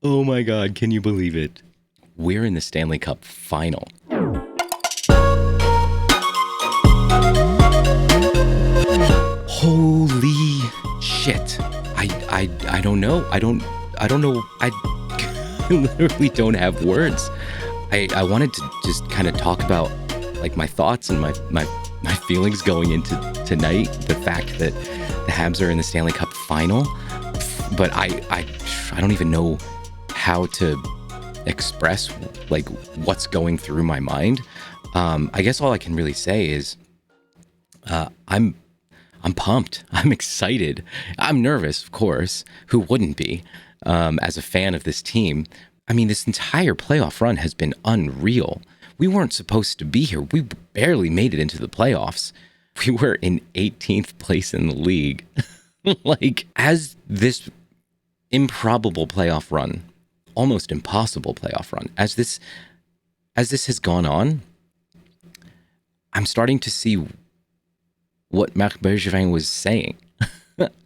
Oh my God, can you believe it? We're in the Stanley Cup final. Holy shit. I don't know. I don't know. I literally don't have words. I wanted to just kind of talk about like my thoughts and my feelings going into tonight. The fact that the Habs are in the Stanley Cup final. But I don't even know how to express like what's going through my mind. I guess all I can really say is I'm pumped. I'm excited. I'm nervous, of course. Who wouldn't be? As a fan of this team. I mean, this entire playoff run has been unreal. We weren't supposed to be here. We barely made it into the playoffs. We were in 18th place in the league. Like, as this improbable playoff run, almost impossible playoff run, as this has gone on, I'm starting to see what Marc Bergevin was saying.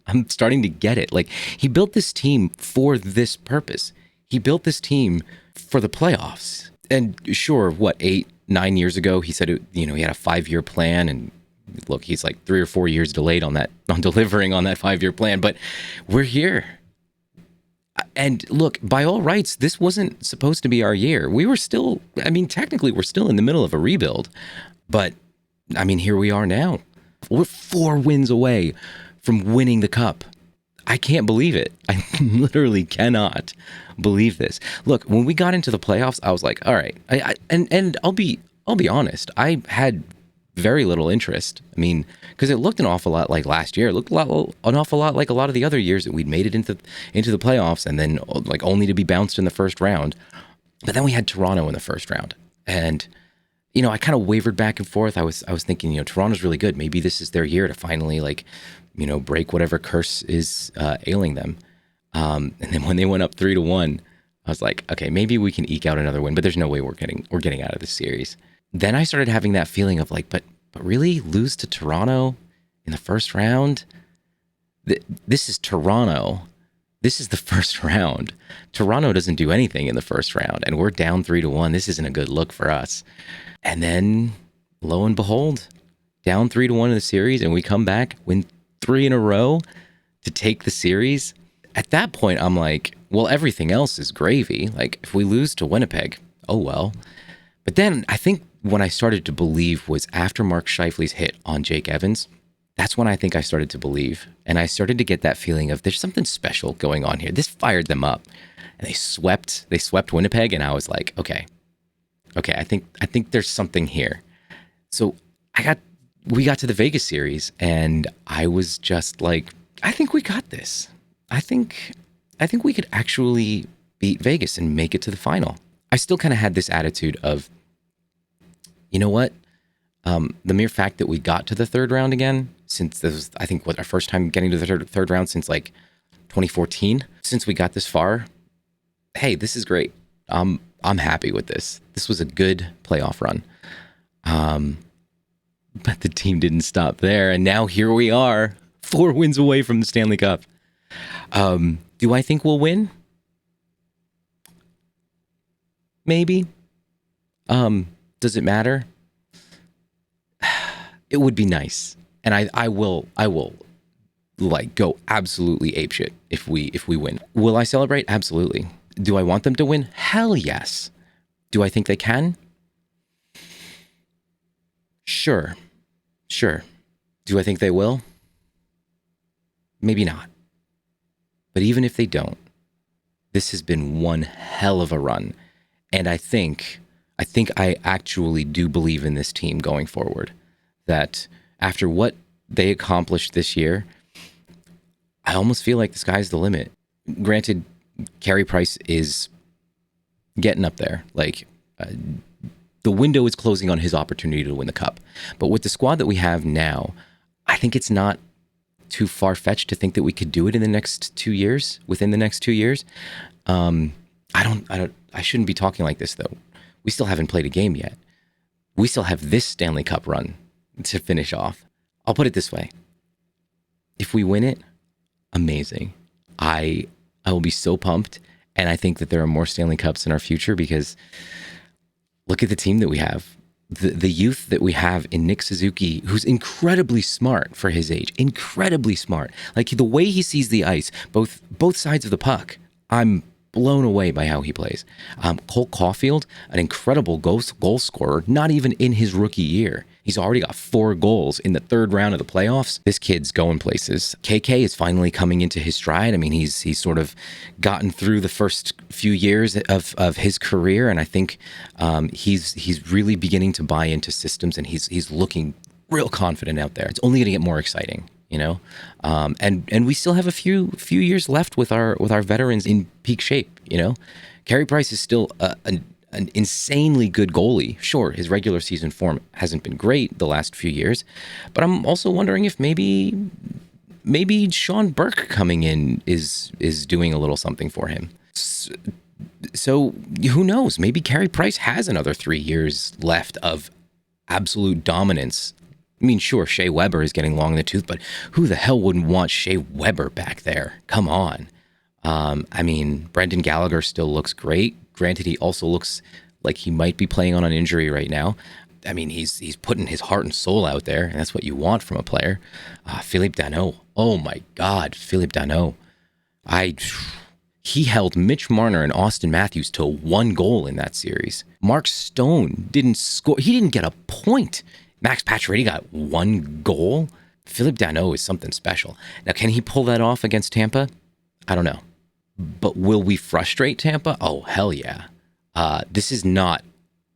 I'm starting to get it. Like, he built this team for this purpose. He built this team for the playoffs. And sure, 8-9 years ago, he said, he had a 5-year plan, and look, he's like 3 or 4 years delayed on delivering on that 5-year plan, but we're here. And look, by all rights, this wasn't supposed to be our year. We were still, technically we're still in the middle of a rebuild, but here we are now. We're 4 wins away from winning the cup. I can't believe it. I literally cannot believe this. Look, when we got into the playoffs, I was like, all right. And I'll be honest. I had very little interest. Because it looked an awful lot like last year. It looked an awful lot like a lot of the other years that we'd made it into the playoffs, and then like only to be bounced in the first round. But then we had Toronto in the first round, and I kind of wavered back and forth. I was thinking, Toronto's really good. Maybe this is their year to finally break whatever curse is ailing them. And then when they went up 3-1, I was like, okay, maybe we can eke out another win, but there's no way we're getting out of this series. Then I started having that feeling of like, but really lose to Toronto in the first round? This is Toronto. This is the first round. Toronto doesn't do anything in the first round, and we're down 3-1. This isn't a good look for us. And then, lo and behold, down 3-1 in the series, and we come back, win 3 in a row to take the series. At that point, I'm like, well, everything else is gravy. Like, if we lose to Winnipeg, oh well. But then I think when I started to believe was after Mark Scheifele's hit on Jake Evans. That's when I think I started to believe. And I started to get that feeling of there's something special going on here. This fired them up. And they swept Winnipeg, and I was like, okay, I think there's something here. So we got to the Vegas series, and I was just like, I think we got this. I think we could actually beat Vegas and make it to the final. I still kind of had this attitude of, you know what? The mere fact that we got to the third round again, since this was, I think, our first time getting to the third round since like 2014, since we got this far, hey, this is great. I'm happy with this. This was a good playoff run. But the team didn't stop there, and now here we are, 4 wins away from the Stanley Cup. Do I think we'll win? Maybe. Does it matter? It would be nice, and I will like go absolutely apeshit if we win. Will I celebrate? Absolutely. Do I want them to win? Hell yes. Do I think they can? Sure. Do I think they will? Maybe not. But even if they don't, this has been one hell of a run, and I think I actually do believe in this team going forward. That after what they accomplished this year, I almost feel like the sky's the limit. Granted, Carey Price is getting up there. Like, the window is closing on his opportunity to win the cup. But with the squad that we have now, I think it's not too far-fetched to think that we could do it in the next 2 years, within the next 2 years. I shouldn't be talking like this, though. We still haven't played a game yet. We still have this Stanley Cup run to finish off. I'll put it this way. If we win it, amazing. I will be so pumped. And I think that there are more Stanley Cups in our future because look at the team that we have. The youth that we have in Nick Suzuki, who's incredibly smart for his age, incredibly smart. Like the way he sees the ice, both sides of the puck, I'm blown away by how he plays. Cole Caulfield, an incredible goal scorer, not even in his rookie year. He's already got 4 goals in the 3rd round of the playoffs. This kid's going places. KK is finally coming into his stride. I mean, he's sort of gotten through the first few years of his career, and I think he's really beginning to buy into systems, and he's looking real confident out there. It's only going to get more exciting, you know. And we still have a few years left with our veterans in peak shape. You know, Carey Price is still an insanely good goalie. Sure, his regular season form hasn't been great the last few years, but I'm also wondering if maybe Sean Burke coming in is doing a little something for him. So who knows? Maybe Carey Price has another 3 years left of absolute dominance. I mean, sure, Shea Weber is getting long in the tooth, but who the hell wouldn't want Shea Weber back there? Come on. I mean, Brendan Gallagher still looks great. Granted, he also looks like he might be playing on an injury right now. I mean, he's putting his heart and soul out there, and that's what you want from a player. Philippe Danault. Oh my God, Philippe Danault. He held Mitch Marner and Austin Matthews to 1 goal in that series. Mark Stone didn't score. He didn't get a point. Max Pacioretty got 1 goal. Philippe Danault is something special. Now, can he pull that off against Tampa? I don't know. But will we frustrate Tampa? Oh, hell yeah. This is not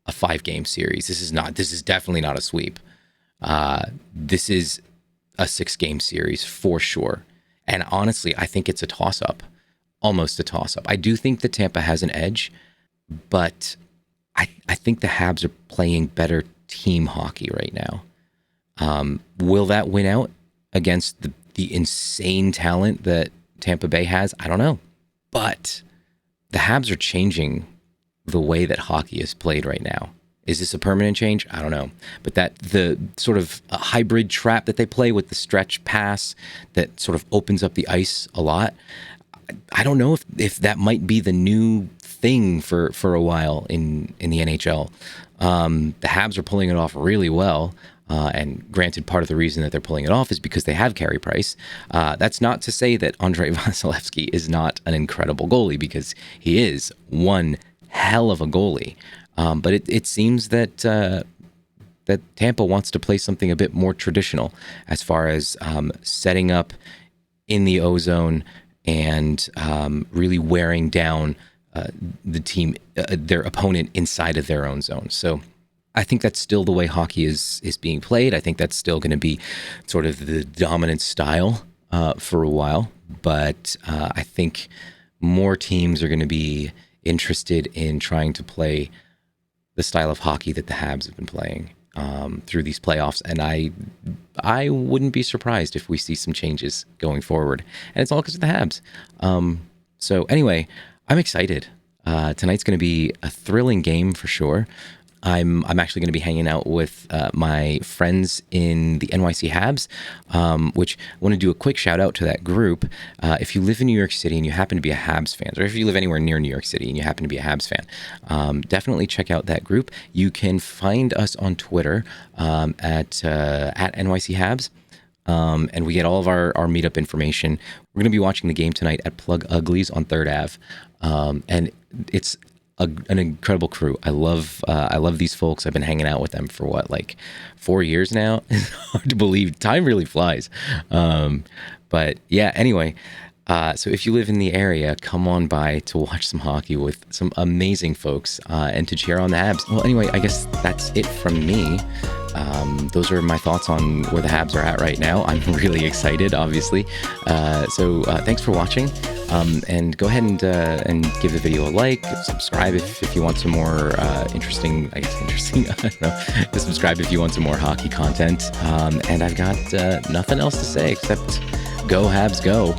a 5-game series. This is definitely not a sweep. This is a 6-game series for sure. And honestly, I think it's a toss-up. Almost a toss-up. I do think that Tampa has an edge, but I think the Habs are playing better team hockey right now. Will that win out against the insane talent that Tampa Bay has? I don't know. But the Habs are changing the way that hockey is played right now. Is this a permanent change? I don't know. But that the sort of hybrid trap that they play with the stretch pass that sort of opens up the ice a lot, I don't know if that might be the new thing for a while in the NHL. The Habs are pulling it off really well. And granted, part of the reason that they're pulling it off is because they have Carey Price. That's not to say that Andrei Vasilevsky is not an incredible goalie, because he is one hell of a goalie. But it seems that Tampa wants to play something a bit more traditional as far as setting up in the O-zone and really wearing down the team, their opponent inside of their own zone. So I think that's still the way hockey is being played. I think that's still going to be sort of the dominant style for a while. But I think more teams are going to be interested in trying to play the style of hockey that the Habs have been playing through these playoffs. And I wouldn't be surprised if we see some changes going forward. And it's all because of the Habs. So anyway, I'm excited. Tonight's going to be a thrilling game for sure. I'm actually going to be hanging out with my friends in the NYC Habs, which I want to do a quick shout out to that group. If you live in New York City and you happen to be a Habs fan, or if you live anywhere near New York City and you happen to be a Habs fan, definitely check out that group. You can find us on Twitter at NYC Habs. And we get all of our meetup information. We're going to be watching the game tonight at Plug Uglies on 3rd Ave. And it's an incredible crew. I love these folks. I've been hanging out with them for 4 years now. It's hard to believe. Time really flies. But yeah, anyway, so if you live in the area, come on by to watch some hockey with some amazing folks and to cheer on the Habs. Well, anyway, I guess that's it from me. Those are my thoughts on where the Habs are at right now. I'm really excited, obviously. So thanks for watching. And go ahead and give the video a like, subscribe if you want some more interesting, I don't know, subscribe if you want some more hockey content. And I've got nothing else to say except go Habs go.